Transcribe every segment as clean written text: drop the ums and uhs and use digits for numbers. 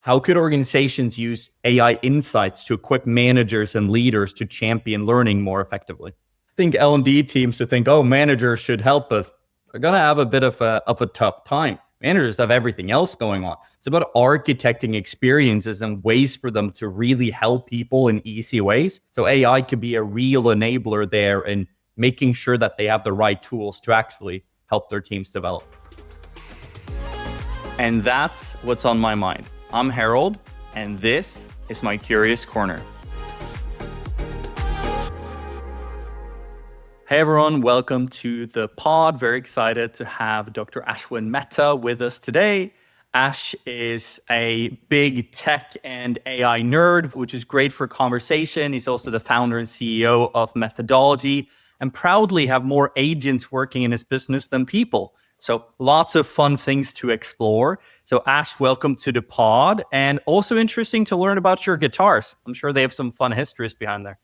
How could organizations use AI insights to equip managers and leaders to champion learning more effectively? I think L&D teams who think, oh, managers should help us are going to have a bit of a tough time. Managers have everything else going on. It's about architecting experiences and ways for them to really help people in easy ways. So AI could be a real enabler there in making sure that they have the right tools to actually help their teams develop. And that's what's on my mind. I'm Harold, and this is my Curious Corner. Hey everyone, welcome to the pod. Very excited to have Dr. Ashwin Mehta with us today. Ash is a big tech and AI nerd, which is great for conversation. He's also the founder and CEO of Mehtadology, and proudly have more agents working in his business than people. So lots of fun things to explore. So Ash, welcome to the pod, and also interesting to learn about your guitars. I'm sure they have some fun histories behind there.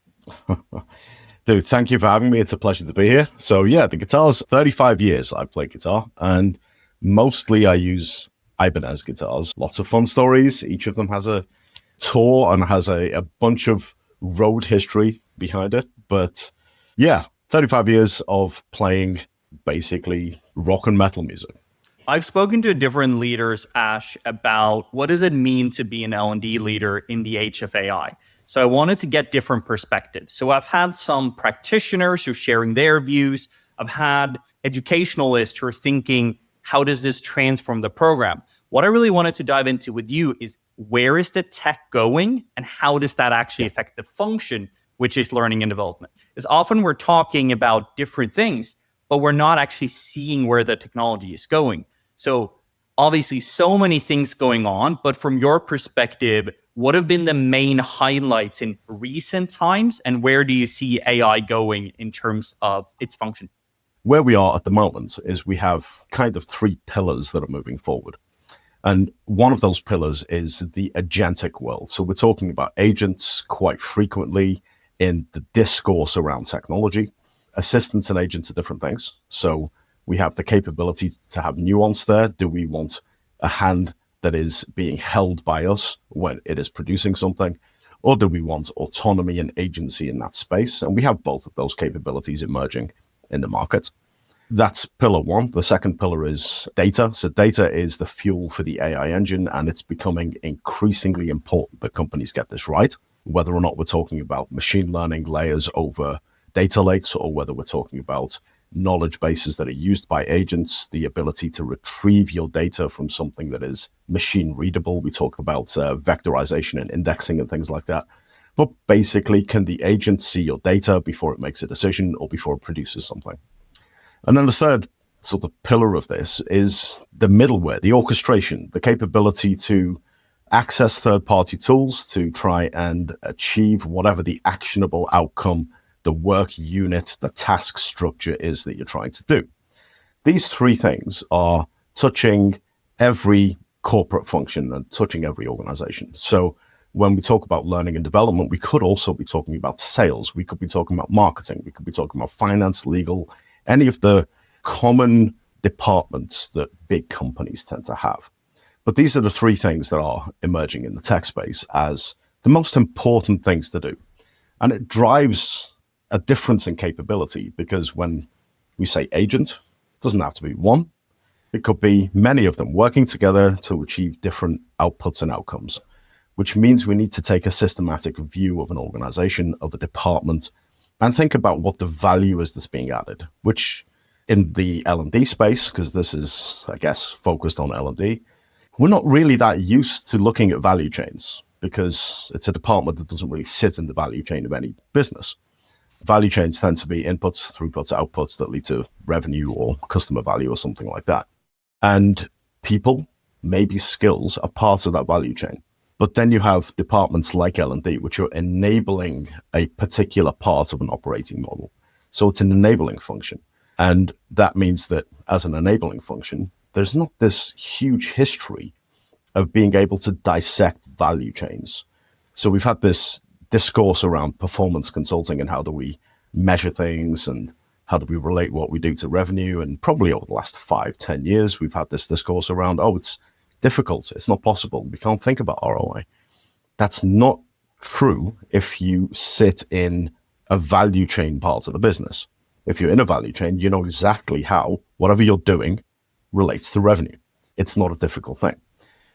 Dude, thank you for having me. It's a pleasure to be here. So yeah, the guitar's 35 years I play guitar, and mostly I use Ibanez guitars. Lots of fun stories. Each of them has a tour and has a bunch of road history behind it. But yeah, 35 years of playing basically rock and metal music. I've spoken to different leaders, Ash, about what does it mean to be an L&D leader in the age of AI. So I wanted to get different perspectives. So I've had some practitioners who are sharing their views. I've had educationalists who are thinking, how does this transform the program? What I really wanted to dive into with you is, where is the tech going and how does that actually affect the function, which is learning and development? Because often we're talking about different things, but we're not actually seeing where the technology is going. So obviously so many things going on, but from your perspective, what have been the main highlights in recent times, and where do you see AI going in terms of its function? Where we are at the moment is we have kind of three pillars that are moving forward. And one of those pillars is the agentic world. So we're talking about agents quite frequently in the discourse around technology. Assistants and agents are different things. So we have the capability to have nuance there. Do we want a hand that is being held by us when it is producing something? Or do we want autonomy and agency in that space? And we have both of those capabilities emerging in the market. That's pillar one. The second pillar is data. So data is the fuel for the AI engine, and it's becoming increasingly important that companies get this right, whether or not we're talking about machine learning layers over data lakes, or whether we're talking about knowledge bases that are used by agents, the ability to retrieve your data from something that is machine readable. We talked about vectorization and indexing and things like that. But basically, can the agent see your data before it makes a decision or before it produces something? And then the third sort of pillar of this is the middleware, the orchestration, the capability to access third-party tools to try and achieve whatever the actionable outcome, the work unit, the task structure is that you're trying to do. These three things are touching every corporate function and touching every organization. So when we talk about learning and development, we could also be talking about sales. We could be talking about marketing. We could be talking about finance, legal, any of the common departments that big companies tend to have. But these are the three things that are emerging in the tech space as the most important things to do. And it drives a difference in capability, because when we say agent, it doesn't have to be one. It could be many of them working together to achieve different outputs and outcomes, which means we need to take a systematic view of an organization, of a department, and think about what the value is that's being added, which in the L&D space, because this is, I guess, focused on L&D, we're not really that used to looking at value chains, because it's a department that doesn't really sit in the value chain of any business. Value chains tend to be inputs, throughputs, outputs that lead to revenue or customer value or something like that. And people, maybe skills, are part of that value chain. But then you have departments like L&D, which are enabling a particular part of an operating model. So it's an enabling function. And that means that as an enabling function, there's not this huge history of being able to dissect value chains. So we've had this discourse around performance consulting and how do we measure things and how do we relate what we do to revenue. And probably over the last 5-10 years, we've had this discourse around, it's difficult. It's not possible. We can't think about ROI. That's not true if you sit in a value chain part of the business. If you're in a value chain, you know exactly how whatever you're doing relates to revenue. It's not a difficult thing.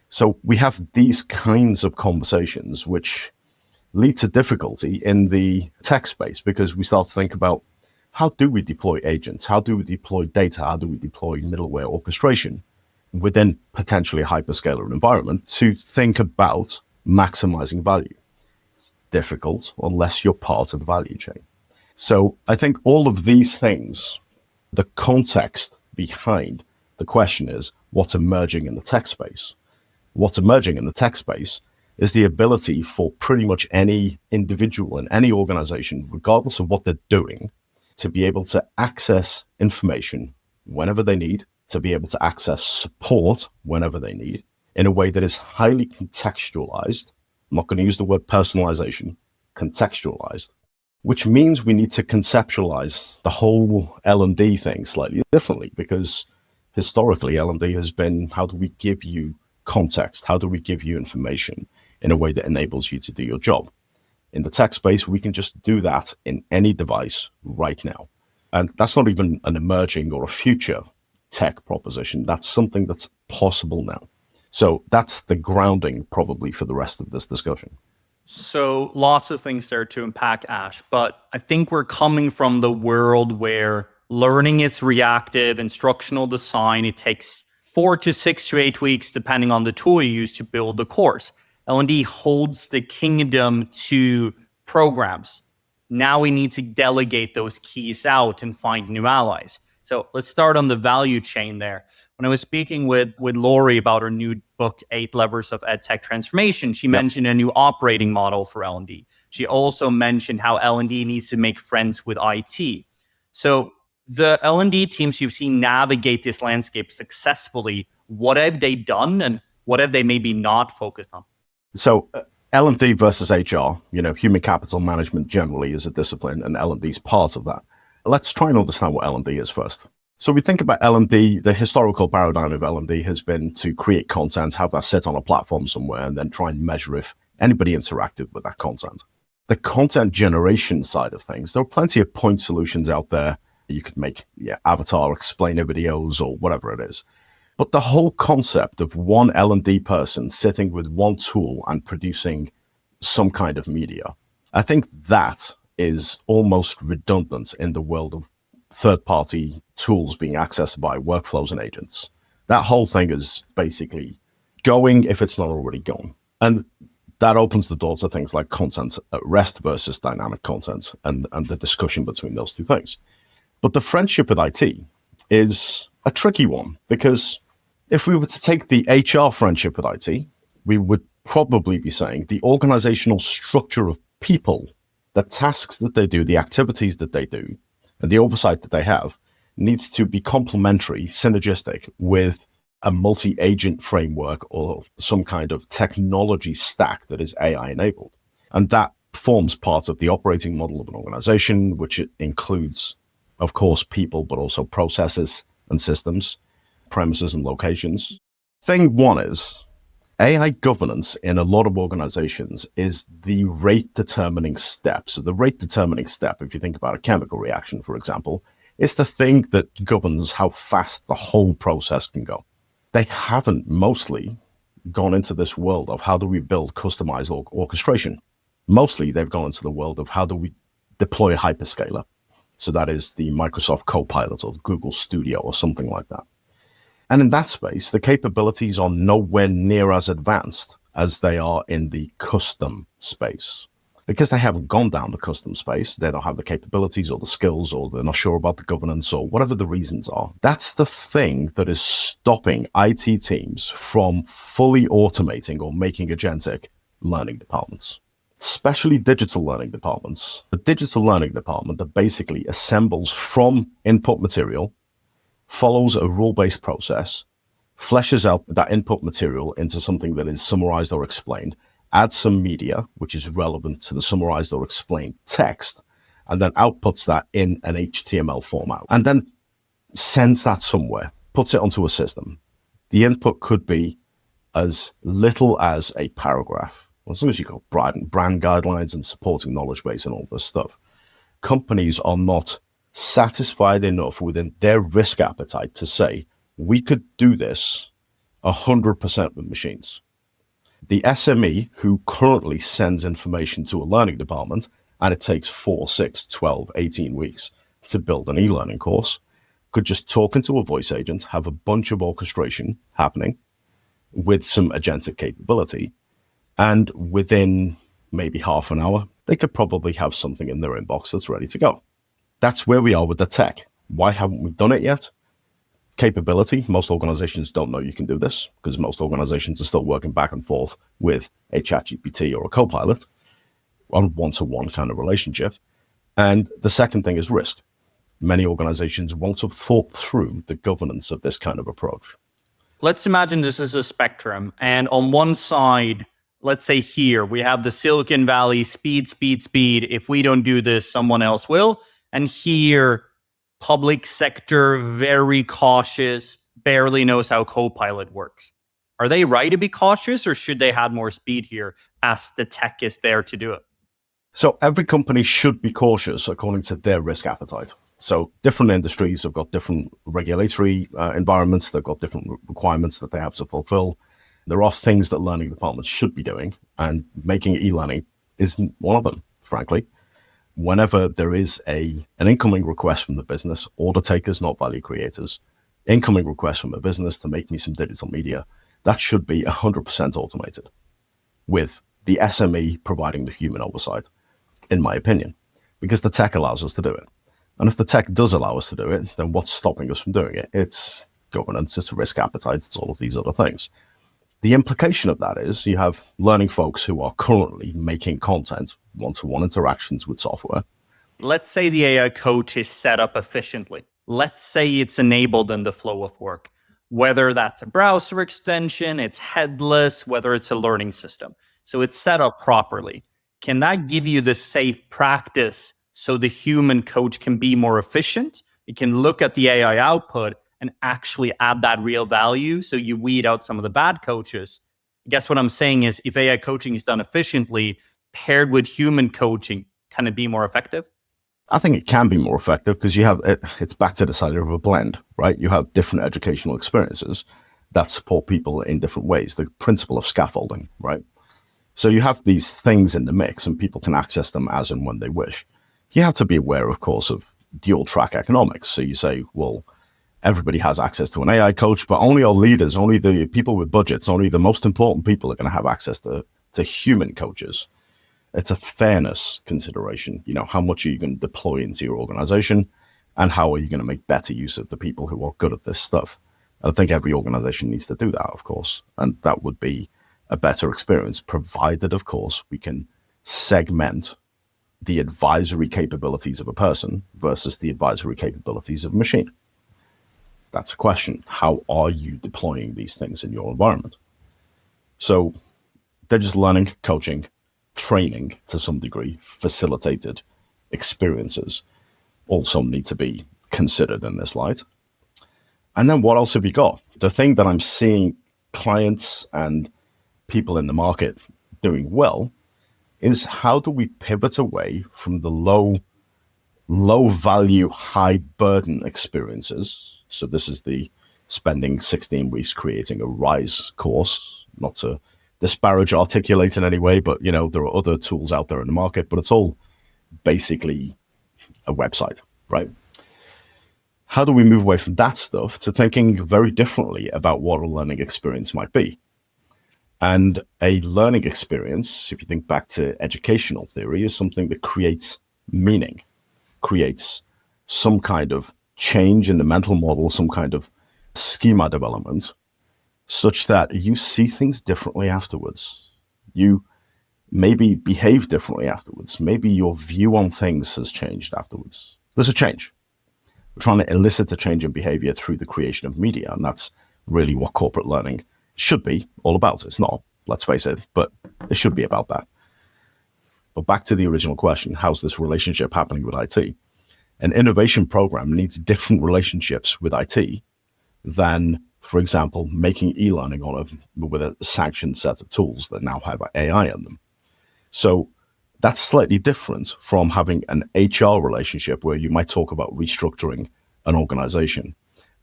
So we have these kinds of conversations which lead to difficulty in the tech space, because we start to think about, how do we deploy agents? How do we deploy data? How do we deploy middleware orchestration within potentially a hyperscaler environment to think about maximizing value? It's difficult unless you're part of the value chain. So I think all of these things, the context behind the question is, what's emerging in the tech space? What's emerging in the tech space is the ability for pretty much any individual in any organization, regardless of what they're doing, to be able to access information whenever they need, to be able to access support whenever they need, in a way that is highly contextualized. I'm not going to use the word personalization, contextualized, which means we need to conceptualize the whole L&D thing slightly differently, because historically L&D has been, how do we give you context? How do we give you information in a way that enables you to do your job? In the tech space, we can just do that in any device right now. And that's not even an emerging or a future tech proposition. That's something that's possible now. So that's the grounding probably for the rest of this discussion. So lots of things there to unpack, Ash, but I think we're coming from the world where learning is reactive, instructional design. It takes 4 to 6 to 8 weeks, depending on the tool you use to build the course. L&D holds the kingdom to programs. Now we need to delegate those keys out and find new allies. So let's start on the value chain there. When I was speaking with Lori about her new book, 8 Levers of EdTech Transformation, she mentioned a new operating model for L&D. She also mentioned how L&D needs to make friends with IT. So the L&D teams you've seen navigate this landscape successfully, what have they done and what have they maybe not focused on? So L&D versus HR, human capital management generally is a discipline, and L&D is part of that. Let's try and understand what L&D is first. So we think about L&D, the historical paradigm of L&D has been to create content, have that sit on a platform somewhere, and then try and measure if anybody interacted with that content. The content generation side of things, there are plenty of point solutions out there. You could make avatar explainer videos or whatever it is. But the whole concept of one L&D person sitting with one tool and producing some kind of media, I think that is almost redundant in the world of third-party tools being accessed by workflows and agents. That whole thing is basically going if it's not already gone. And that opens the door to things like content at rest versus dynamic content and the discussion between those two things. But the friendship with IT is a tricky one, because if we were to take the HR friendship with IT, we would probably be saying the organizational structure of people, the tasks that they do, the activities that they do, and the oversight that they have needs to be complementary, synergistic with a multi-agent framework or some kind of technology stack that is AI enabled. And that forms part of the operating model of an organization, which includes, of course, people, but also processes and systems, premises and locations. Thing one is AI governance in a lot of organizations is the rate determining step. So the rate determining step, if you think about a chemical reaction, for example, is the thing that governs how fast the whole process can go. They haven't mostly gone into this world of how do we build customized orchestration. Mostly they've gone into the world of how do we deploy a hyperscaler. So that is the Microsoft Copilot or Google Studio or something like that. And in that space, the capabilities are nowhere near as advanced as they are in the custom space. Because they haven't gone down the custom space, they don't have the capabilities or the skills, or they're not sure about the governance, or whatever the reasons are. That's the thing that is stopping IT teams from fully automating or making agentic learning departments, especially digital learning departments. The digital learning department that basically assembles from input material, follows a rule-based process, fleshes out that input material into something that is summarized or explained, adds some media, which is relevant to the summarized or explained text, and then outputs that in an HTML format, and then sends that somewhere, puts it onto a system. The input could be as little as a paragraph, as long as you've got brand guidelines and supporting knowledge base and all this stuff, companies are not satisfied enough within their risk appetite to say, we could do this 100% with machines. The SME who currently sends information to a learning department and it takes 4, 6, 12, 18 weeks to build an e-learning course could just talk into a voice agent, have a bunch of orchestration happening with some agentic capability, and within maybe half an hour, they could probably have something in their inbox that's ready to go. That's where we are with the tech. Why haven't we done it yet? Capability. Most organizations don't know you can do this because most organizations are still working back and forth with a ChatGPT or a Copilot on one-to-one kind of relationship. And the second thing is risk. Many organizations won't have thought through the governance of this kind of approach. Let's imagine this is a spectrum. And on one side, let's say here, we have the Silicon Valley, speed, speed, speed. If we don't do this, someone else will. And here, public sector, very cautious, barely knows how Copilot works. Are they right to be cautious, or should they have more speed here as the tech is there to do it? So every company should be cautious according to their risk appetite. So different industries have got different regulatory environments. They've got different requirements that they have to fulfill. There are things that learning departments should be doing, and making e-learning isn't one of them, frankly. Whenever there is an incoming request from the business, order takers, not value creators, incoming request from a business to make me some digital media, that should be 100% automated with the SME providing the human oversight, in my opinion, because the tech allows us to do it. And if the tech does allow us to do it, then what's stopping us from doing it? It's governance, it's risk appetite, it's all of these other things. The implication of that is you have learning folks who are currently making content, one-to-one interactions with software. Let's say the AI coach is set up efficiently. Let's say it's enabled in the flow of work, whether that's a browser extension, it's headless, whether it's a learning system. So it's set up properly. Can that give you the safe practice so the human coach can be more efficient? It can look at the AI output and actually add that real value so you weed out some of the bad coaches. I guess what I'm saying is if AI coaching is done efficiently, paired with human coaching, can it be more effective? I think it can be more effective because you have it's back to the side of a blend, right? You have different educational experiences that support people in different ways. The principle of scaffolding, right? So you have these things in the mix and people can access them as and when they wish. You have to be aware, of course, of dual track economics. So you say, well, everybody has access to an AI coach, but only our leaders, only the people with budgets, only the most important people are going to have access to human coaches. It's a fairness consideration. You know, how much are you going to deploy into your organization and how are you going to make better use of the people who are good at this stuff? And I think every organization needs to do that, of course. And that would be a better experience, provided, of course, we can segment the advisory capabilities of a person versus the advisory capabilities of a machine. That's a question. How are you deploying these things in your environment? So they're just learning, coaching, training to some degree, facilitated experiences also need to be considered in this light. And then what else have you got? The thing that I'm seeing clients and people in the market doing well is how do we pivot away from the low value, high burden experiences? So this is the spending 16 weeks creating a RISE course, not to disparage Articulate in any way, but you know, there are other tools out there in the market, but it's all basically a website, right? How do we move away from that stuff to thinking very differently about what a learning experience might be? And a learning experience, if you think back to educational theory, is something that creates meaning, creates some kind of change in the mental model, some kind of schema development, such that you see things differently afterwards. You maybe behave differently afterwards. Maybe your view on things has changed afterwards. There's a change. We're trying to elicit a change in behavior through the creation of media, and that's really what corporate learning should be all about. It's not, let's face it, but it should be about that. But back to the original question, how's this relationship happening with IT? An innovation program needs different relationships with IT than For example, making e-learning with a sanctioned set of tools that now have AI in them. So that's slightly different from having an HR relationship where you might talk about restructuring an organization.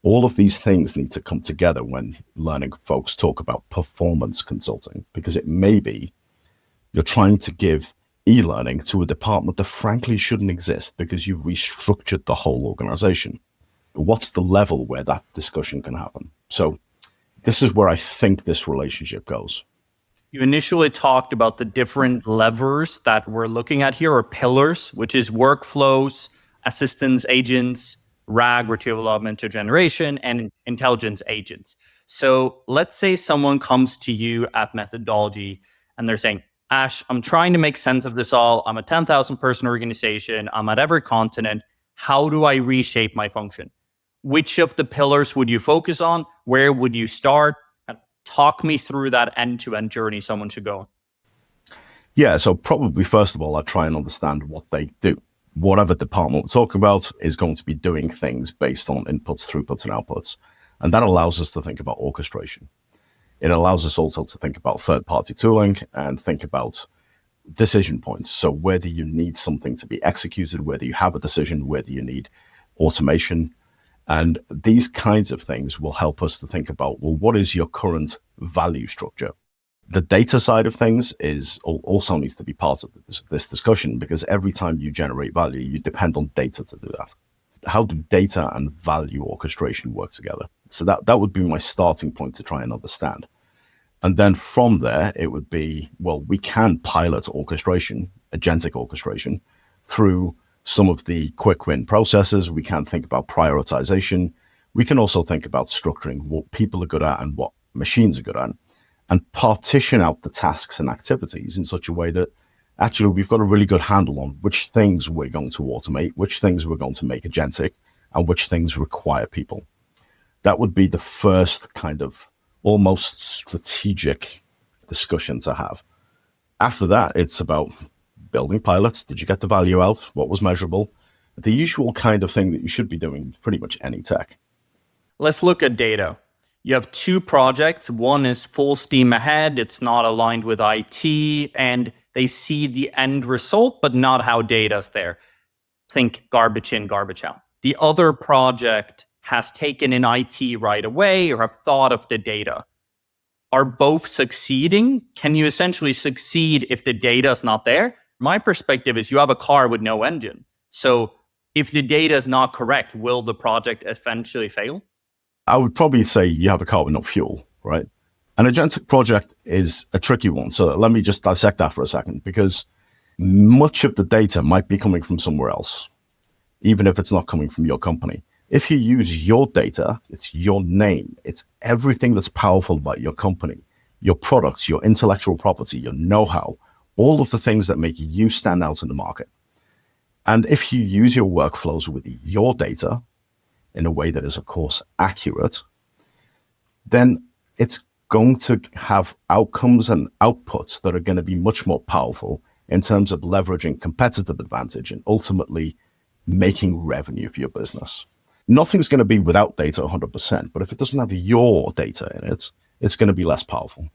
All of these things need to come together when learning folks talk about performance consulting, because it may be you're trying to give e-learning to a department that frankly shouldn't exist because you've restructured the whole organization. What's the level where that discussion can happen? So this is where I think this relationship goes. You initially talked about the different levers that we're looking at here, or pillars, which is workflows, assistance agents, RAG, retrieval augmented generation, and intelligence agents. So let's say someone comes to you at Methodology and they're saying, Ash, I'm trying to make sense of this all. I'm a 10,000 person organization. I'm at every continent. How do I reshape my function? Which of the pillars would you focus on? Where would you start? Talk me through that end-to-end journey someone should go on. Yeah, so probably first of all, I try and understand what they do. Whatever department we're talking about is going to be doing things based on inputs, throughputs, and outputs. And that allows us to think about orchestration. It allows us also to think about third-party tooling and think about decision points. So where do you need something to be executed? Where do you have a decision? Where do you need automation? And these kinds of things will help us to think about, well, what is your current value structure? The data side of things is also needs to be part of this discussion, because every time you generate value, you depend on data to do that. How do data and value orchestration work together? So that would be my starting point to try and understand. And then from there, it would be, well, we can pilot orchestration, agentic orchestration, through some of the quick win processes. We can think about prioritization. We can also think about structuring what people are good at and what machines are good at, and partition out the tasks and activities in such a way that actually we've got a really good handle on which things we're going to automate, which things we're going to make agentic, and which things require people. That would be the first kind of almost strategic discussion to have. After that, it's about building pilots. Did you get the value out? What was measurable? The usual kind of thing that you should be doing with pretty much any tech. Let's look at data. You have two projects. One is full steam ahead. It's not aligned with IT, and they see the end result, but not how data's there. Think garbage in, garbage out. The other project has taken in IT right away or have thought of the data. Are both succeeding? Can you essentially succeed if the data is not there? My perspective is you have a car with no engine. So if the data is not correct, will the project eventually fail? I would probably say you have a car with no fuel, right? An agentic project is a tricky one. So let me just dissect that for a second, because much of the data might be coming from somewhere else, even if it's not coming from your company. If you use your data, it's your name, it's everything that's powerful about your company, your products, your intellectual property, your know-how, all of the things that make you stand out in the market. And if you use your workflows with your data in a way that is, of course, accurate, then it's going to have outcomes and outputs that are going to be much more powerful in terms of leveraging competitive advantage and ultimately making revenue for your business. Nothing's going to be without data 100%, but if it doesn't have your data in it, it's going to be less powerful.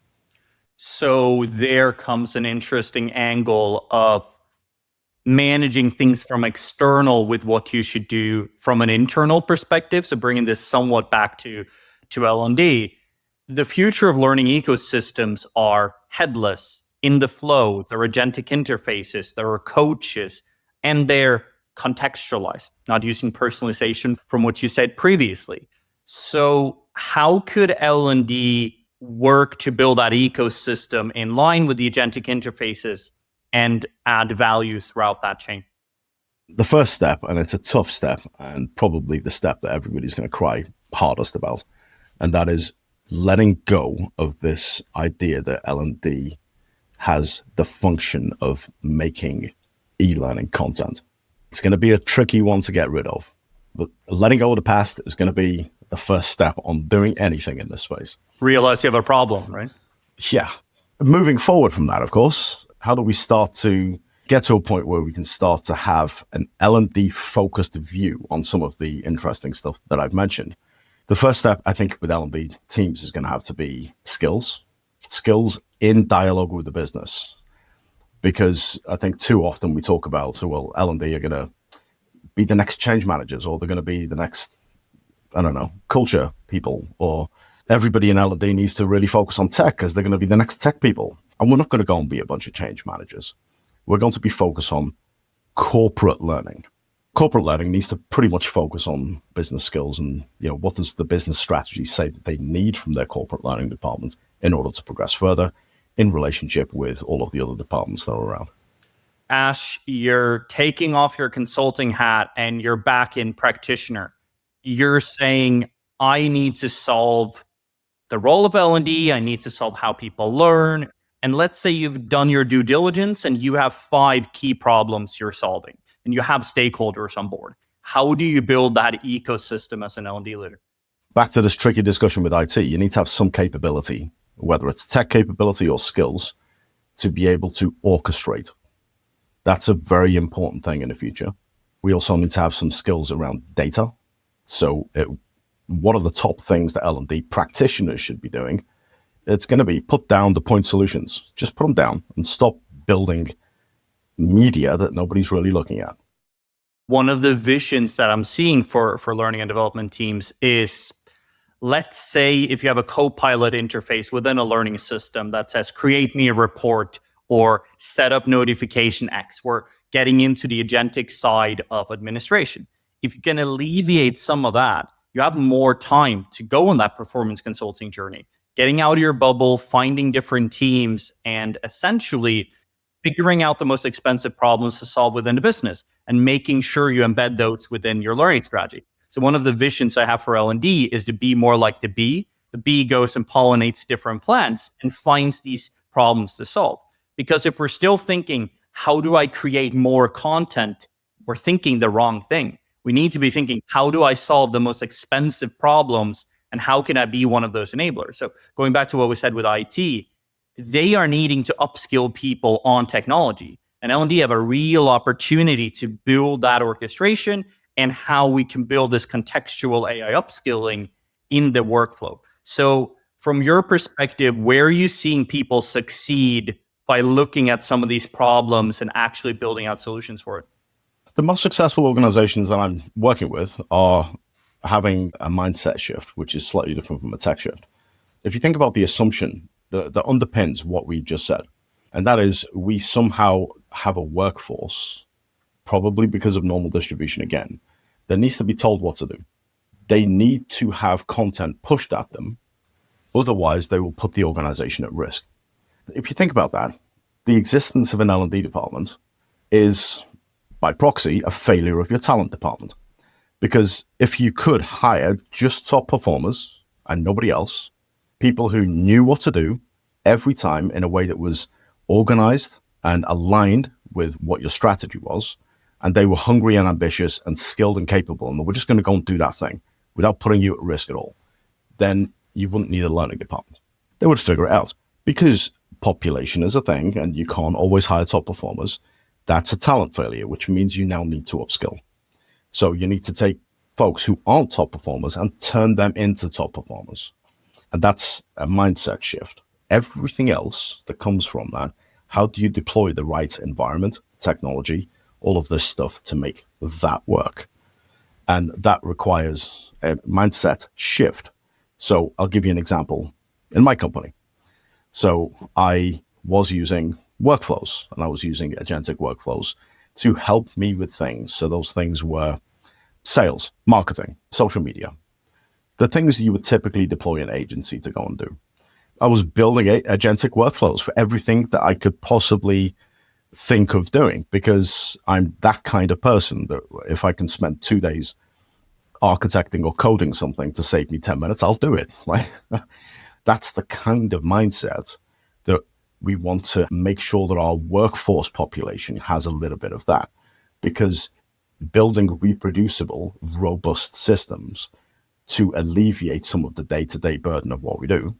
So there comes an interesting angle of managing things from external with what you should do from an internal perspective. So bringing this somewhat back to L&D, the future of learning ecosystems are headless, in the flow, there are agentic interfaces, there are coaches, and they're contextualized, not using personalization from what you said previously. So how could L&D work to build that ecosystem in line with the agentic interfaces and add value throughout that chain? The first step, and it's a tough step, and probably the step that everybody's going to cry hardest about, and that is letting go of this idea that L&D has the function of making e-learning content. It's going to be a tricky one to get rid of, but letting go of the past is going to be the first step on doing anything in this space. Realize you have a problem, right? Yeah. Moving forward from that, of course, how do we start to get to a point where we can start to have an L&D focused view on some of the interesting stuff that I've mentioned? The first step, I think, with L&D teams is going to have to be skills in dialogue with the business. Because I think too often we talk about, so well, L&D are going to be the next change managers, or they're going to be the next, I don't know, culture people, or everybody in L&D needs to really focus on tech because they're going to be the next tech people. And we're not going to go and be a bunch of change managers. We're going to be focused on corporate learning. Corporate learning needs to pretty much focus on business skills and, what does the business strategy say that they need from their corporate learning departments in order to progress further in relationship with all of the other departments that are around. Ash, you're taking off your consulting hat and you're back in practitioner. You're saying, I need to solve the role of L&D. I need to solve how people learn. And let's say you've done your due diligence and you have 5 key problems you're solving and you have stakeholders on board. How do you build that ecosystem as an L&D leader? Back to this tricky discussion with IT, you need to have some capability, whether it's tech capability or skills, to be able to orchestrate. That's a very important thing in the future. We also need to have some skills around data. So what are the top things that L&D practitioners should be doing? It's going to be put down the point solutions. Just put them down and stop building media that nobody's really looking at. One of the visions that I'm seeing for learning and development teams is, let's say if you have a co-pilot interface within a learning system that says, create me a report or set up notification X. We're getting into the agentic side of administration. If you can alleviate some of that, you have more time to go on that performance consulting journey, getting out of your bubble, finding different teams, and essentially figuring out the most expensive problems to solve within the business and making sure you embed those within your learning strategy. So one of the visions I have for L&D is to be more like the bee. The bee goes and pollinates different plants and finds these problems to solve. Because if we're still thinking, how do I create more content? We're thinking the wrong thing. We need to be thinking, how do I solve the most expensive problems? And how can I be one of those enablers? So going back to what we said with IT, they are needing to upskill people on technology. And L&D have a real opportunity to build that orchestration and how we can build this contextual AI upskilling in the workflow. So from your perspective, where are you seeing people succeed by looking at some of these problems and actually building out solutions for it? The most successful organizations that I'm working with are having a mindset shift, which is slightly different from a tech shift. If you think about the assumption that underpins what we just said, and that is we somehow have a workforce, probably because of normal distribution again, that needs to be told what to do. They need to have content pushed at them. Otherwise, they will put the organization at risk. If you think about that, the existence of an L&D department is, by proxy, a failure of your talent department. Because if you could hire just top performers and nobody else, people who knew what to do every time in a way that was organized and aligned with what your strategy was, and they were hungry and ambitious and skilled and capable, and they were just going to go and do that thing without putting you at risk at all, then you wouldn't need a learning department. They would figure it out. Because population is a thing and you can't always hire top performers, that's a talent failure, which means you now need to upskill. So you need to take folks who aren't top performers and turn them into top performers. And that's a mindset shift. Everything else that comes from that, how do you deploy the right environment, technology, all of this stuff to make that work? And that requires a mindset shift. So I'll give you an example in my company. So I was using workflows and I was using agentic workflows to help me with things. So those things were sales, marketing, social media, the things you would typically deploy an agency to go and do. I was building agentic workflows for everything that I could possibly think of doing because I'm that kind of person that if I can spend 2 days architecting or coding something to save me 10 minutes, I'll do it. Right? That's the kind of mindset that we want to make sure that our workforce population has a little bit of that, because building reproducible, robust systems to alleviate some of the day-to-day burden of what we do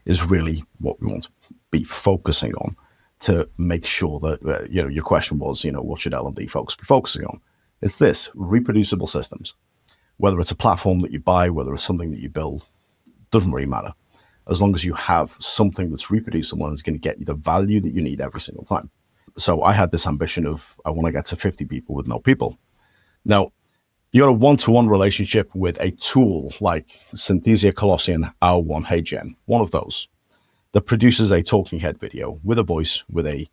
is really what we want to be focusing on to make sure that, your question was, what should L&D folks be focusing on? It's this, reproducible systems. Whether it's a platform that you buy, whether it's something that you build, doesn't really matter. As long as you have something that's reproducible and is going to get you the value that you need every single time. So I had this ambition of, I want to get to 50 people with no people. Now, you got a one-to-one relationship with a tool like Synthesia Colossian R1 HeyGen, one of those, that produces a talking head video with a voice, with an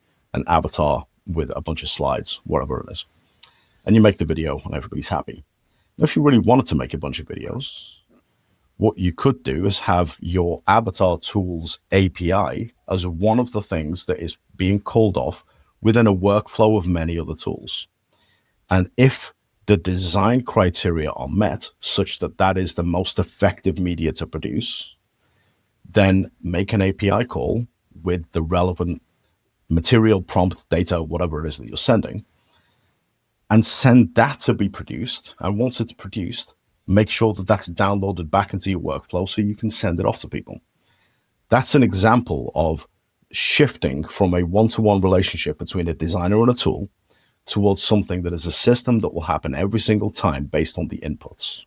avatar, with a bunch of slides, whatever it is. And you make the video and everybody's happy. Now, if you really wanted to make a bunch of videos, what you could do is have your avatar tools API as one of the things that is being called off within a workflow of many other tools. And if the design criteria are met such that that is the most effective media to produce, then make an API call with the relevant material, prompt, data, whatever it is that you're sending, and send that to be produced. And once it's produced, make sure that that's downloaded back into your workflow so you can send it off to people. That's an example of shifting from a one-to-one relationship between a designer and a tool towards something that is a system that will happen every single time based on the inputs.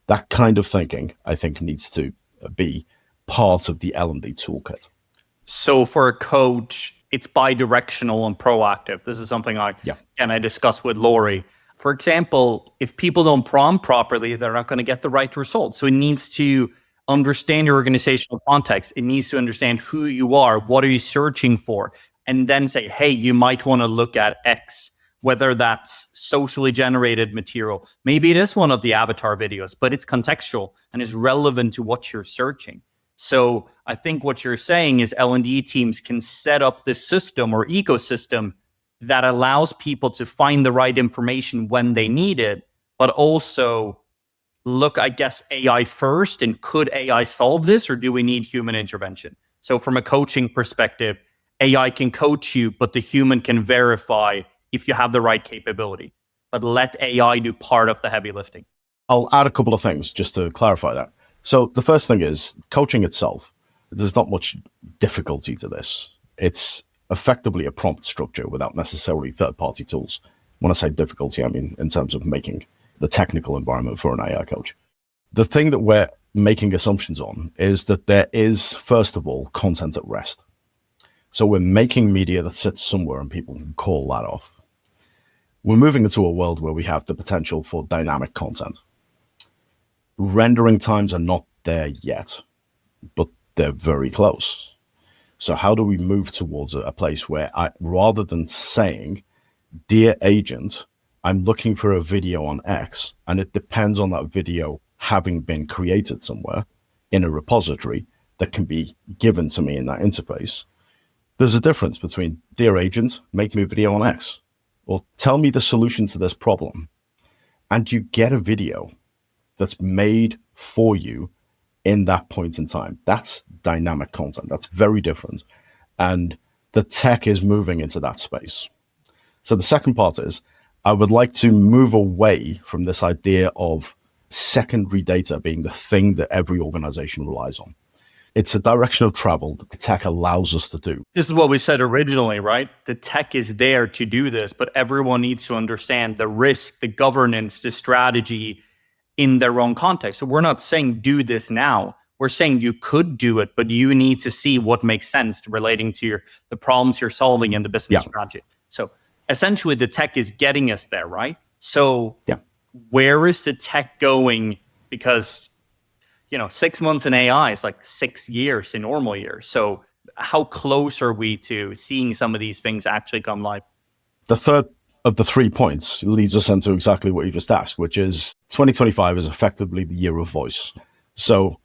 That kind of thinking, I think, needs to be part of the L&D toolkit. So for a coach, it's bi-directional and proactive. This is something I discussed with Lori. For example, if people don't prompt properly, they're not going to get the right results. So it needs to understand your organizational context. It needs to understand who you are, what are you searching for, and then say, hey, you might want to look at X, whether that's socially generated material. Maybe it is one of the avatar videos, but it's contextual and is relevant to what you're searching. So I think what you're saying is L&D teams can set up this system or ecosystem that allows people to find the right information when they need it, but also look, I guess, AI first, and could AI solve this, or do we need human intervention? So from a coaching perspective, AI can coach you, but the human can verify if you have the right capability. But let AI do part of the heavy lifting. I'll add a couple of things just to clarify that. So the first thing is coaching itself. There's not much difficulty to this. It's effectively a prompt structure without necessarily third-party tools. When I say difficulty, I mean in terms of making the technical environment for an AI coach. The thing that we're making assumptions on is that there is, first of all, content at rest. So we're making media that sits somewhere and people can call that off. We're moving into a world where we have the potential for dynamic content. Rendering times are not there yet, but they're very close. So how do we move towards a place where rather than saying, dear agent, I'm looking for a video on X, and it depends on that video having been created somewhere in a repository that can be given to me in that interface. There's a difference between, dear agent, make me a video on X, or tell me the solution to this problem. And you get a video that's made for you in that point in time. That's dynamic content. That's very different. And the tech is moving into that space. So the second part is, I would like to move away from this idea of secondary data being the thing that every organization relies on. It's a direction of travel that the tech allows us to do. This is what we said originally, right? The tech is there to do this, but everyone needs to understand the risk, the governance, the strategy in their own context. So we're not saying do this now. We're saying you could do it, but you need to see what makes sense relating to the problems you're solving and the business strategy. So essentially the tech is getting us there, right? So where is the tech going? Because 6 months in AI is like 6 years in normal years. So how close are we to seeing some of these things actually come live? The third of the 3 points leads us into exactly what you just asked, which is 2025 is effectively the year of voice. So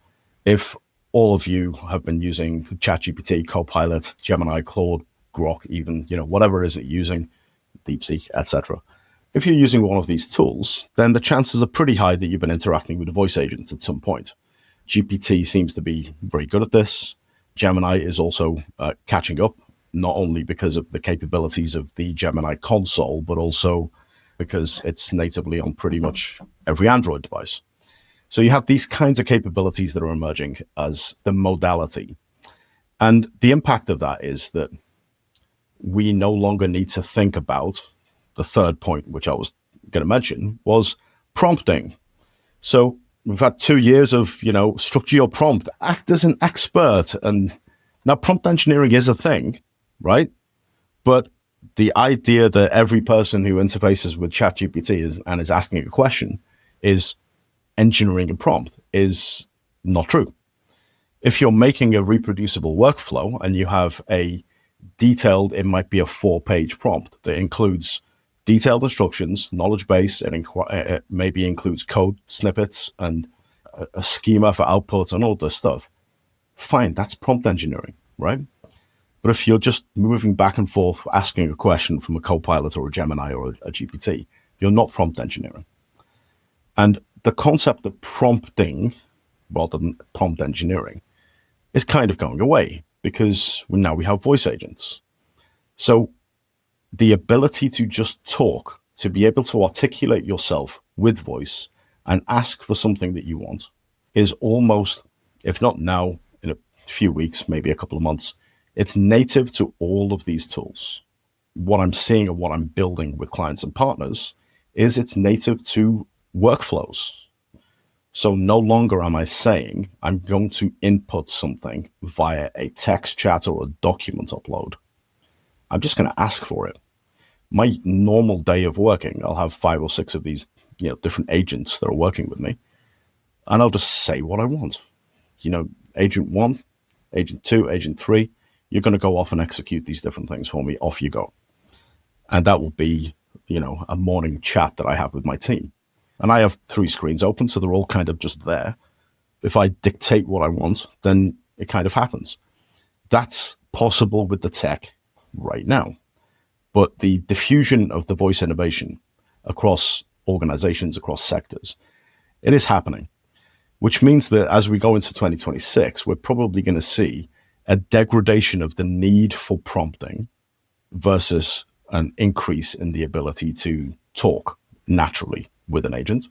if all of you have been using ChatGPT, Copilot, Gemini, Claude, Grok, even, whatever it is that you're using, DeepSeek, etc. If you're using one of these tools, then the chances are pretty high that you've been interacting with a voice agent at some point. GPT seems to be very good at this. Gemini is also catching up, not only because of the capabilities of the Gemini console, but also because it's natively on pretty much every Android device. So you have these kinds of capabilities that are emerging as the modality. And the impact of that is that we no longer need to think about the third point, which I was going to mention, was prompting. So we've had 2 years of, structure your prompt, act as an expert. And now prompt engineering is a thing, right? But the idea that every person who interfaces with ChatGPT is asking a question is engineering a prompt is not true. If you're making a reproducible workflow and you have it might be a 4-page prompt that includes detailed instructions, knowledge base, it maybe includes code snippets and a schema for outputs and all this stuff. Fine, that's prompt engineering, right? But if you're just moving back and forth, asking a question from a Copilot or a Gemini or a GPT, you're not prompt engineering. And the concept of prompting, rather than prompt engineering, is kind of going away because now we have voice agents. So the ability to just talk, to be able to articulate yourself with voice and ask for something that you want is almost, if not now, in a few weeks, maybe a couple of months, it's native to all of these tools. What I'm seeing and what I'm building with clients and partners is it's native to workflows. So no longer am I saying I'm going to input something via a text chat or a document upload. I'm just going to ask for it. My normal day of working, I'll have 5 or 6 of these, different agents that are working with me, and I'll just say what I want. Agent 1, agent 2, agent 3, you're going to go off and execute these different things for me. Off you go. And that will be, a morning chat that I have with my team. And I have 3 screens open, so they're all kind of just there. If I dictate what I want, then it kind of happens. That's possible with the tech right now. But the diffusion of the voice innovation across organizations, across sectors, it is happening, which means that as we go into 2026, we're probably going to see a degradation of the need for prompting versus an increase in the ability to talk naturally with an agent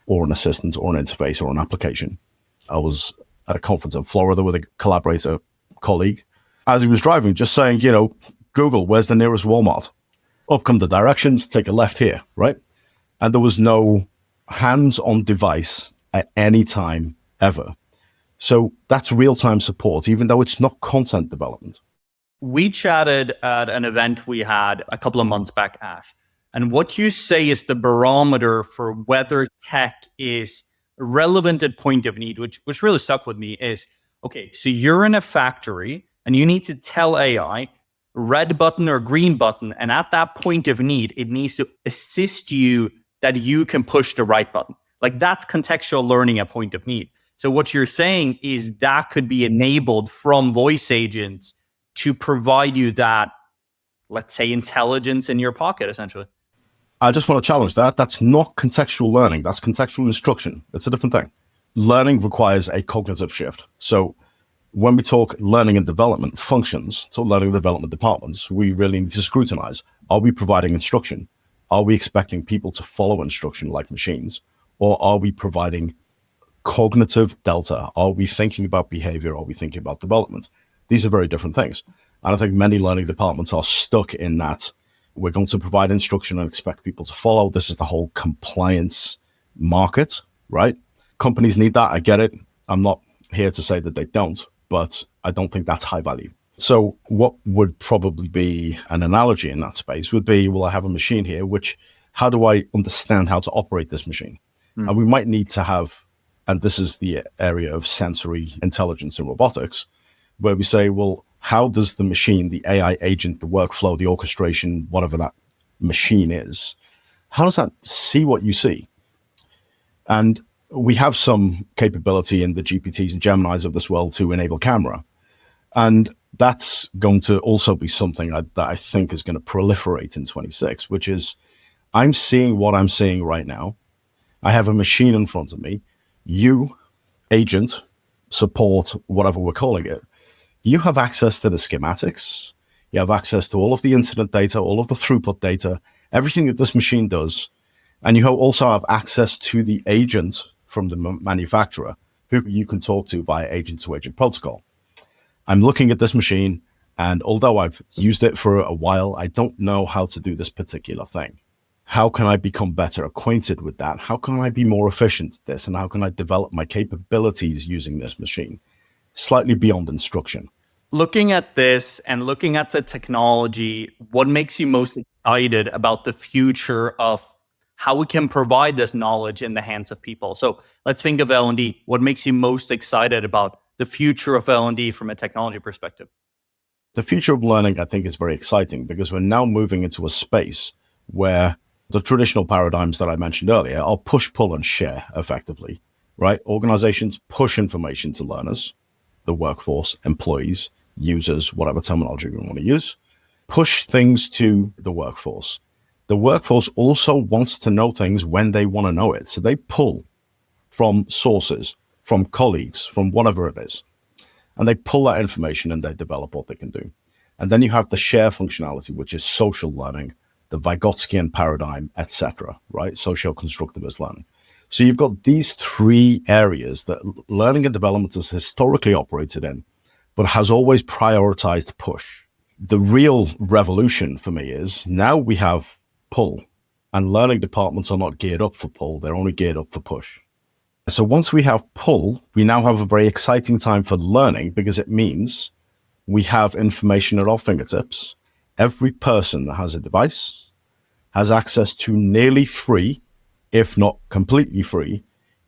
or an assistant or an interface or an application. I was at a conference in Florida with a collaborator colleague. As he was driving, just saying, Google, where's the nearest Walmart? Up come the directions, take a left here, right? And there was no hands-on device at any time ever. So that's real-time support, even though it's not content development. We chatted at an event we had a couple of months back, Ash. And what you say is the barometer for whether tech is relevant at point of need, which really stuck with me is, okay, so you're in a factory and you need to tell AI red button or green button. And at that point of need, it needs to assist you that you can push the right button. Like that's contextual learning at point of need. So what you're saying is that could be enabled from voice agents to provide you that, let's say, intelligence in your pocket, essentially. I just want to challenge that. That's not contextual learning. That's contextual instruction. It's a different thing. Learning requires a cognitive shift. So when we talk learning and development functions, so learning and development departments, we really need to scrutinize. Are we providing instruction? Are we expecting people to follow instruction like machines? Or are we providing cognitive delta? Are we thinking about behavior? Are we thinking about development? These are very different things. And I think many learning departments are stuck in that we're going to provide instruction and expect people to follow. This is the whole compliance market, right? Companies need that. I get it. I'm not here to say that they don't, but I don't think that's high value. So what would probably be an analogy in that space would be, well, I have a machine here, how do I understand how to operate this machine? And we might need to have, and this is the area of sensory intelligence and robotics, where we say, well, how does the machine, the AI agent, the workflow, the orchestration, whatever that machine is, how does that see what you see? And we have some capability in the GPTs and Geminis of this world to enable camera. And that's going to also be something that I think is going to proliferate in 26, which is I'm seeing what I'm seeing right now. I have a machine in front of me. You, agent, support, whatever we're calling it, you have access to the schematics. You have access to all of the incident data, all of the throughput data, everything that this machine does. And you also have access to the agent from the manufacturer who you can talk to via agent-to-agent protocol. I'm looking at this machine, and although I've used it for a while, I don't know how to do this particular thing. How can I become better acquainted with that? How can I be more efficient at this? And how can I develop my capabilities using this machine? Slightly beyond instruction. Looking at this and looking at the technology, what makes you most excited about the future of how we can provide this knowledge in the hands of people? So let's think of L&D. What makes you most excited about the future of L&D from a technology perspective? The future of learning, I think, is very exciting because we're now moving into a space where the traditional paradigms that I mentioned earlier are push, pull, and share effectively, right? Organizations push information to learners, the workforce, employees, users, whatever terminology we want to use, push things to the workforce. The workforce also wants to know things when they want to know it. So they pull from sources, from colleagues, from whatever it is. And they pull that information and they develop what they can do. And then you have the share functionality, which is social learning, the Vygotskian paradigm, etc., right? Social constructivist learning. So you've got these three areas that learning and development has historically operated in, but has always prioritized push. The real revolution for me is now we have pull, and learning departments are not geared up for pull, they're only geared up for push. So once we have pull, we now have a very exciting time for learning because it means we have information at our fingertips. Every person that has a device has access to nearly free, if not completely free,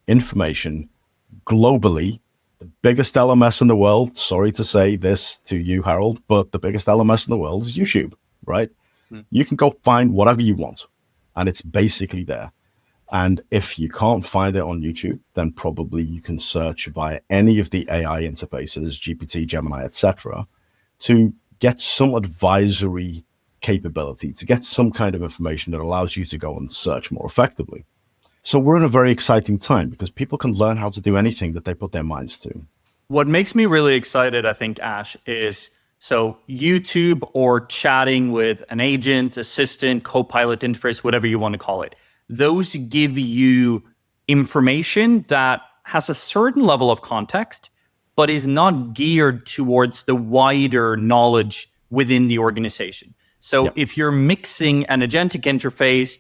information globally. The biggest LMS in the world, sorry to say this to you, Harold, but the biggest LMS in the world is YouTube, right? You can go find whatever you want, and it's basically there. And if you can't find it on YouTube, then probably you can search via any of the AI interfaces, GPT, Gemini, etc., to get some advisory capability, to get some kind of information that allows you to go and search more effectively. So we're in a very exciting time because people can learn how to do anything that they put their minds to. What makes me really excited, I think, Ash, is so YouTube or chatting with an agent, assistant, co-pilot interface, whatever you want to call it. Those give you information that has a certain level of context, but is not geared towards the wider knowledge within the organization. So Yeah. if you're mixing an agentic interface,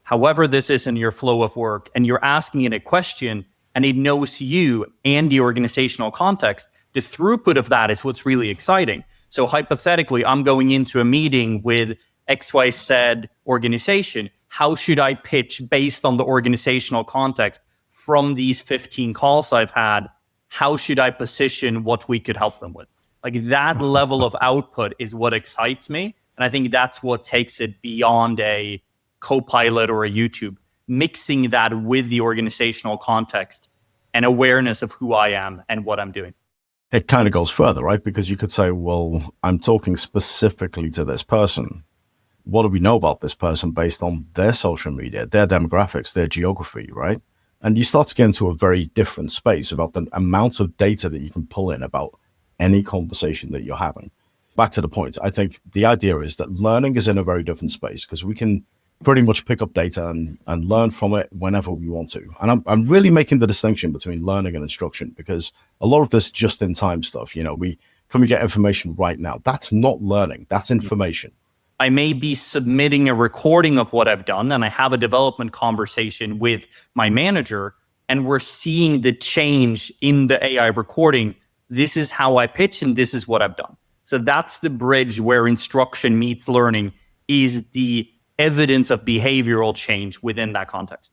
however this is in your flow of work, and you're asking it a question and it knows you and the organizational context, the throughput of that is what's really exciting. So hypothetically, I'm going into a meeting with XYZ organization. How should I pitch based on the organizational context from these 15 calls I've had? How should I position what we could help them with? Like that level of output is what excites me. And I think that's what takes it beyond a co-pilot or a YouTube, mixing that with the organizational context and awareness of who I am and what I'm doing. It kind of goes further, right? Because you could say, well, I'm talking specifically to this person. What do we know about this person based on their social media, their demographics, their geography, right? And you start to get into a very different space about the amount of data that you can pull in about any conversation that you're having. Back to the point, I think the idea is that learning is in a very different space because we can pretty much pick up data and learn from it whenever we want to. And I'm really making the distinction between learning and instruction because a lot of this just-in-time stuff, can we get information right now? That's not learning, that's information. I may be submitting a recording of what I've done and I have a development conversation with my manager and we're seeing the change in the AI recording. This is how I pitch and this is what I've done. So that's the bridge where instruction meets learning, is the evidence of behavioral change within that context.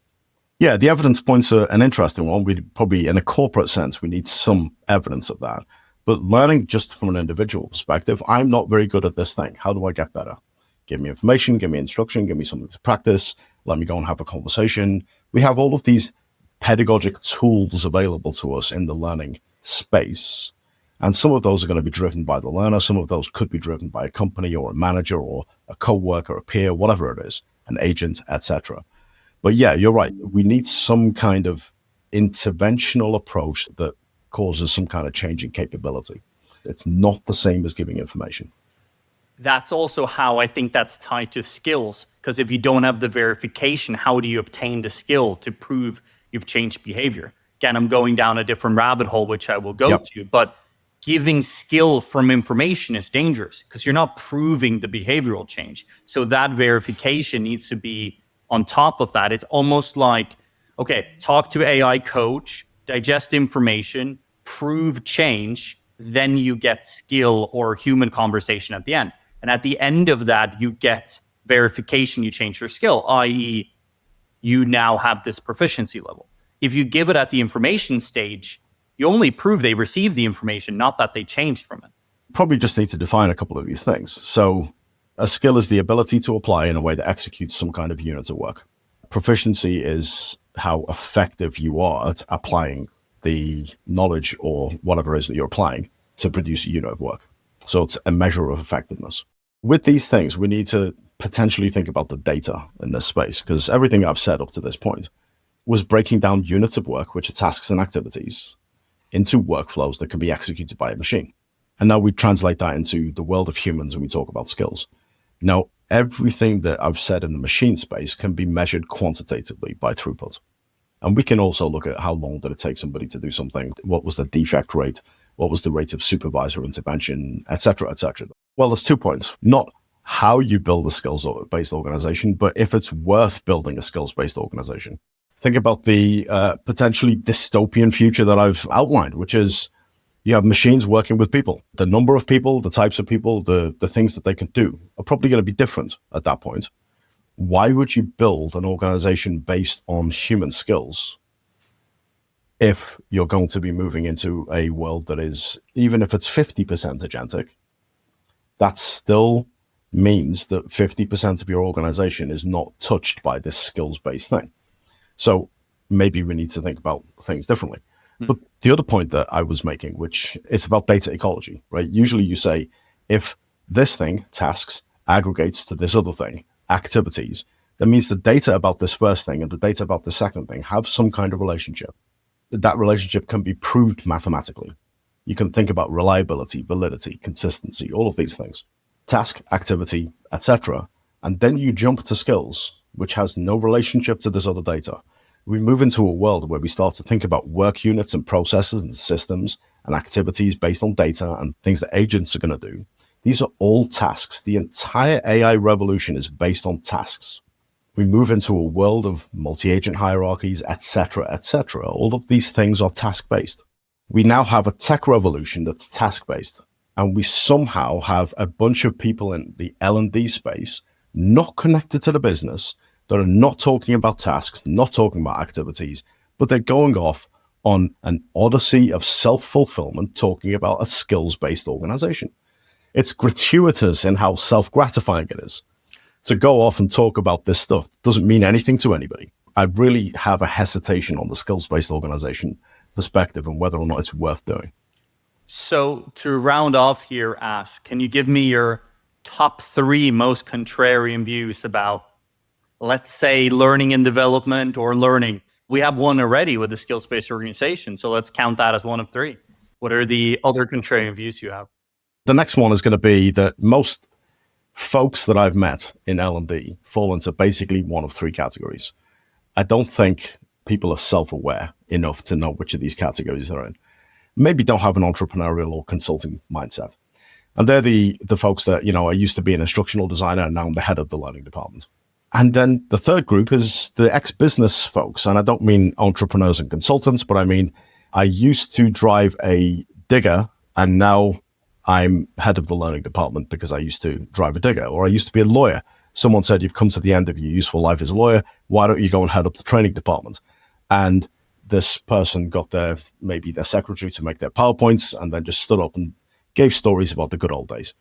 Yeah, the evidence points are an interesting one. We probably, in a corporate sense, we need some evidence of that. But learning just from an individual perspective, I'm not very good at this thing. How do I get better? Give me information, give me instruction, give me something to practice. Let me go and have a conversation. We have all of these pedagogic tools available to us in the learning space. And some of those are going to be driven by the learner. Some of those could be driven by a company or a manager or a co-worker, a peer, whatever it is, an agent, etc. But yeah, you're right. We need some kind of interventional approach that causes some kind of change in capability. It's not the same as giving information. That's also how I think that's tied to skills. Because if you don't have the verification, how do you obtain the skill to prove you've changed behavior? Again, I'm going down a different rabbit hole, which I will go to. But giving skill from information is dangerous because you're not proving the behavioral change. So that verification needs to be on top of that, it's almost like, okay, talk to AI coach, digest information, prove change, then you get skill or human conversation at the end. And at the end of that, you get verification, you change your skill, i.e., you now have this proficiency level. If you give it at the information stage, you only prove they received the information, not that they changed from it. Probably just need to define a couple of these things. So a skill is the ability to apply in a way that executes some kind of unit of work. Proficiency is how effective you are at applying the knowledge or whatever it is that you're applying to produce a unit of work. So it's a measure of effectiveness. With these things, we need to potentially think about the data in this space, because everything I've said up to this point was breaking down units of work, which are tasks and activities, into workflows that can be executed by a machine. And now we translate that into the world of humans and we talk about skills. Now, everything that I've said in the machine space can be measured quantitatively by throughput. And we can also look at how long did it take somebody to do something, what was the defect rate, what was the rate of supervisor intervention, et cetera, et cetera. Well, there's 2 points. Not how you build a skills-based organization, but if it's worth building a skills-based organization. Think about the potentially dystopian future that I've outlined, which is you have machines working with people. The number of people, the types of people, the things that they can do are probably going to be different at that point. Why would you build an organization based on human skills if you're going to be moving into a world that is, even if it's 50% agentic, that still means that 50% of your organization is not touched by this skills-based thing. So maybe we need to think about things differently. But the other point that I was making, which is about data ecology, right? Usually you say, if this thing, tasks, aggregates to this other thing, activities, that means the data about this first thing and the data about the second thing have some kind of relationship. That relationship can be proved mathematically. You can think about reliability, validity, consistency, all of these things. Task, activity, etc. And then you jump to skills, which has no relationship to this other data. We move into a world where we start to think about work units and processes and systems and activities based on data and things that agents are going to do. These are all tasks. The entire AI revolution is based on tasks. We move into a world of multi-agent hierarchies, etc., etc. All of these things are task-based. We now have a tech revolution that's task-based, and we somehow have a bunch of people in the L&D space not connected to the business that are not talking about tasks, not talking about activities, but they're going off on an odyssey of self-fulfillment, talking about a skills-based organization. It's gratuitous in how self-gratifying it is. To go off and talk about this stuff doesn't mean anything to anybody. I really have a hesitation on the skills-based organization perspective and whether or not it's worth doing. So to round off here, Ash, can you give me your top 3 most contrarian views about, let's say, learning and development or learning? We have one already with the skills-based organization, so let's count that as one of 3. What are the other contrarian views you have? The next one is going to be that most folks that I've met in L&D fall into basically one of 3 categories. I don't think people are self-aware enough to know which of these categories they're in. Maybe don't have an entrepreneurial or consulting mindset. And they're the folks that, I used to be an instructional designer and now I'm the head of the learning department. And then the third group is the ex-business folks. And I don't mean entrepreneurs and consultants, but I mean, I used to drive a digger and now I'm head of the learning department because I used to drive a digger, or I used to be a lawyer. Someone said, you've come to the end of your useful life as a lawyer. Why don't you go and head up the training department? And this person got maybe their secretary to make their PowerPoints and then just stood up and gave stories about the good old days.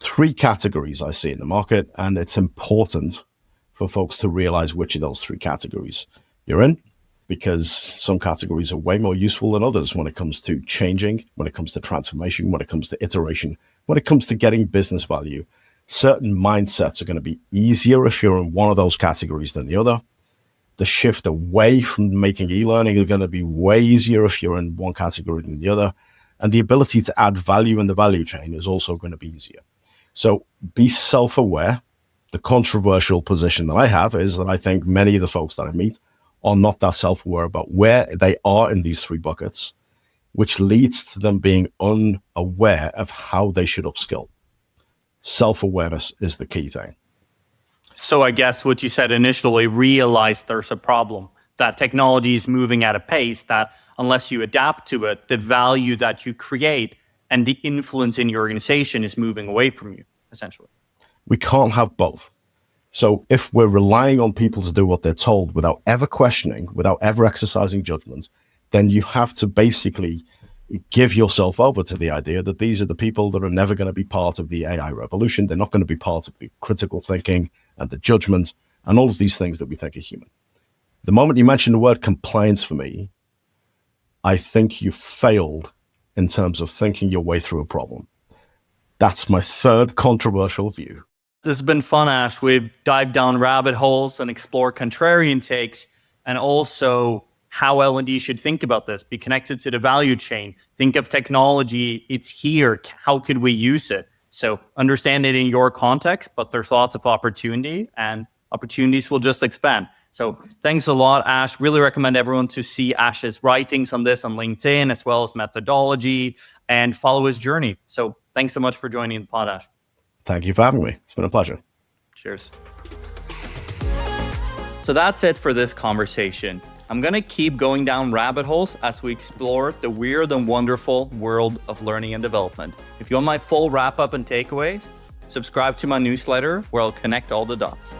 3 categories I see in the market, and it's important for folks to realize which of those 3 categories you're in, because some categories are way more useful than others when it comes to changing, when it comes to transformation, when it comes to iteration, when it comes to getting business value. Certain mindsets are going to be easier if you're in one of those categories than the other. The shift away from making e-learning is going to be way easier if you're in one category than the other. And the ability to add value in the value chain is also going to be easier. So be self-aware. The controversial position that I have is that I think many of the folks that I meet are not that self-aware about where they are in these 3 buckets, which leads to them being unaware of how they should upskill. Self-awareness is the key thing. So I guess what you said initially, realize there's a problem, that technology is moving at a pace that unless you adapt to it, the value that you create and the influence in your organization is moving away from you, essentially. We can't have both. So if we're relying on people to do what they're told without ever questioning, without ever exercising judgment, then you have to basically give yourself over to the idea that these are the people that are never going to be part of the AI revolution. They're not going to be part of the critical thinking and the judgment and all of these things that we think are human. The moment you mention the word compliance for me, I think you failed in terms of thinking your way through a problem. That's my third controversial view. This has been fun, Ash. We've dived down rabbit holes and explored contrarian takes and also how L&D should think about this, be connected to the value chain, think of technology, it's here, how could we use it? So understand it in your context, but there's lots of opportunity and opportunities will just expand. So thanks a lot, Ash. Really recommend everyone to see Ash's writings on this on LinkedIn, as well as Methodology, and follow his journey. So thanks so much for joining the pod, Ash. Thank you for having me. It's been a pleasure. Cheers. So that's it for this conversation. I'm going to keep going down rabbit holes as we explore the weird and wonderful world of learning and development. If you want my full wrap up and takeaways, subscribe to my newsletter where I'll connect all the dots.